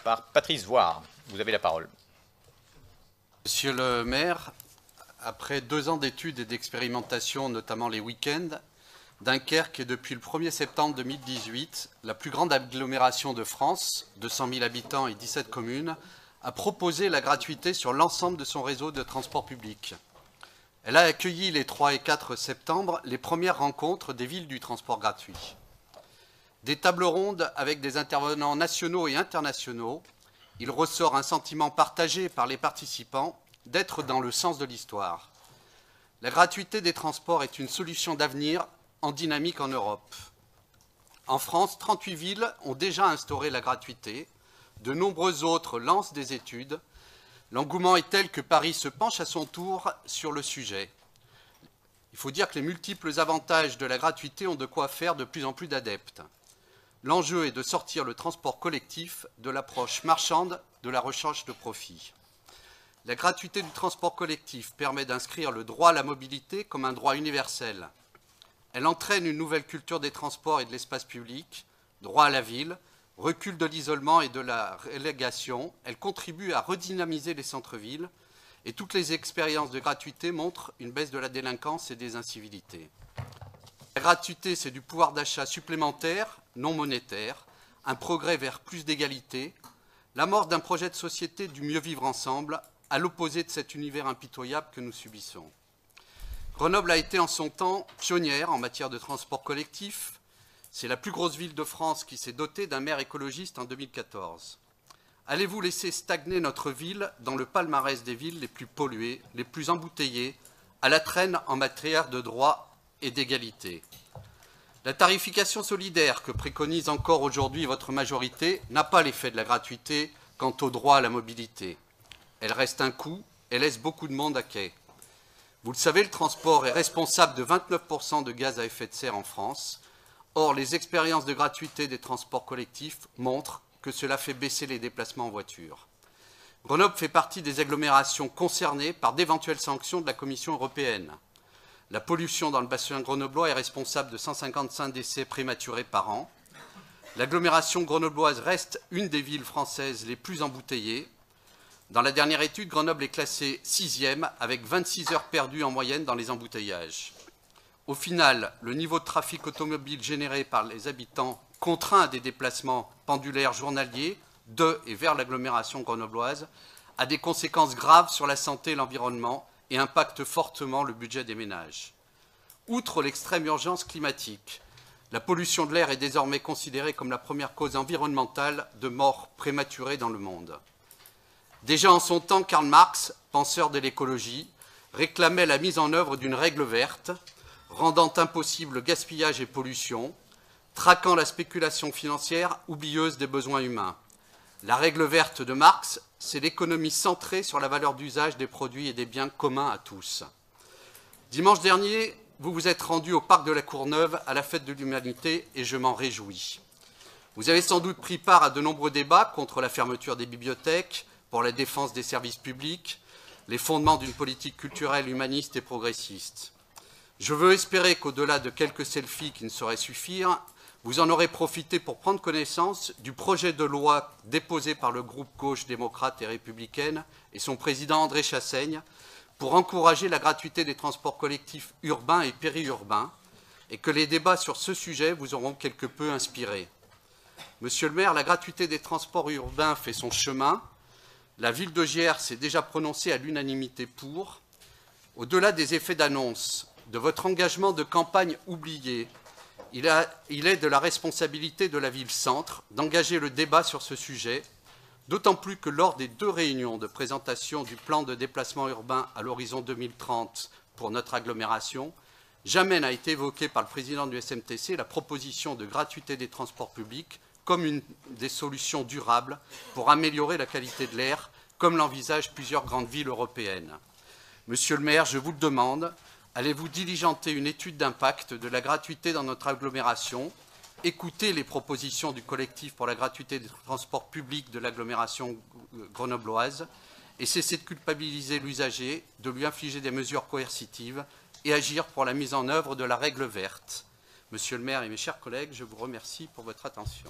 par Patrice Voire. Vous avez la parole. Monsieur le maire, après 2 ans d'études et d'expérimentation, notamment les week-ends, Dunkerque est depuis le 1er septembre 2018 la plus grande agglomération de France, 200 000 habitants et 17 communes, a proposé la gratuité sur l'ensemble de son réseau de transport public. Elle a accueilli les 3 et 4 septembre les premières rencontres des villes du transport gratuit. Des tables rondes avec des intervenants nationaux et internationaux, il ressort un sentiment partagé par les participants d'être dans le sens de l'histoire. La gratuité des transports est une solution d'avenir en dynamique en Europe. En France, 38 villes ont déjà instauré la gratuité. De nombreuses autres lancent des études. L'engouement est tel que Paris se penche à son tour sur le sujet. Il faut dire que les multiples avantages de la gratuité ont de quoi faire de plus en plus d'adeptes. L'enjeu est de sortir le transport collectif de l'approche marchande de la recherche de profit. La gratuité du transport collectif permet d'inscrire le droit à la mobilité comme un droit universel. Elle entraîne une nouvelle culture des transports et de l'espace public, droit à la ville, recul de l'isolement et de la relégation. Elle contribue à redynamiser les centres-villes et toutes les expériences de gratuité montrent une baisse de la délinquance et des incivilités. La gratuité, c'est du pouvoir d'achat supplémentaire, non monétaire, un progrès vers plus d'égalité, l'amorce d'un projet de société du mieux vivre ensemble, à l'opposé de cet univers impitoyable que nous subissons. Grenoble a été en son temps pionnière en matière de transport collectif. C'est la plus grosse ville de France qui s'est dotée d'un maire écologiste en 2014. Allez-vous laisser stagner notre ville dans le palmarès des villes les plus polluées, les plus embouteillées, à la traîne en matière de droit et d'égalité? La tarification solidaire que préconise encore aujourd'hui votre majorité n'a pas l'effet de la gratuité quant au droit à la mobilité. Elle reste un coût et laisse beaucoup de monde à quai. Vous le savez, le transport est responsable de 29% de gaz à effet de serre en France. Or, les expériences de gratuité des transports collectifs montrent que cela fait baisser les déplacements en voiture. Grenoble fait partie des agglomérations concernées par d'éventuelles sanctions de la Commission européenne. La pollution dans le bassin grenoblois est responsable de 155 décès prématurés par an. L'agglomération grenobloise reste une des villes françaises les plus embouteillées. Dans la dernière étude, Grenoble est classée 6e avec 26 heures perdues en moyenne dans les embouteillages. Au final, le niveau de trafic automobile généré par les habitants contraint à des déplacements pendulaires journaliers de et vers l'agglomération grenobloise a des conséquences graves sur la santé et l'environnement et impacte fortement le budget des ménages. Outre l'extrême urgence climatique, la pollution de l'air est désormais considérée comme la première cause environnementale de mort prématurée dans le monde. Déjà en son temps, Karl Marx, penseur de l'écologie, réclamait la mise en œuvre d'une règle verte, rendant impossible gaspillage et pollution, traquant la spéculation financière oublieuse des besoins humains. La règle verte de Marx, c'est l'économie centrée sur la valeur d'usage des produits et des biens communs à tous. Dimanche dernier, vous vous êtes rendu au parc de la Courneuve à la fête de l'humanité et je m'en réjouis. Vous avez sans doute pris part à de nombreux débats contre la fermeture des bibliothèques, pour la défense des services publics, les fondements d'une politique culturelle humaniste et progressiste. Je veux espérer qu'au-delà de quelques selfies qui ne sauraient suffire, vous en aurez profité pour prendre connaissance du projet de loi déposé par le groupe Gauche démocrate et républicaine et son président André Chassaigne pour encourager la gratuité des transports collectifs urbains et périurbains et que les débats sur ce sujet vous auront quelque peu inspiré. Monsieur le maire, la gratuité des transports urbains fait son chemin. La ville de Gers s'est déjà prononcée à l'unanimité pour. Au-delà des effets d'annonce, de votre engagement de campagne oublié, il est de la responsabilité de la ville-centre d'engager le débat sur ce sujet, d'autant plus que lors des 2 réunions de présentation du plan de déplacement urbain à l'horizon 2030 pour notre agglomération, jamais n'a été évoquée par le président du SMTC la proposition de gratuité des transports publics comme une des solutions durables pour améliorer la qualité de l'air, comme l'envisagent plusieurs grandes villes européennes. Monsieur le maire, je vous le demande, allez-vous diligenter une étude d'impact de la gratuité dans notre agglomération, écouter les propositions du collectif pour la gratuité des transports publics de l'agglomération grenobloise et cesser de culpabiliser l'usager, de lui infliger des mesures coercitives et agir pour la mise en œuvre de la règle verte? Monsieur le maire et mes chers collègues, je vous remercie pour votre attention.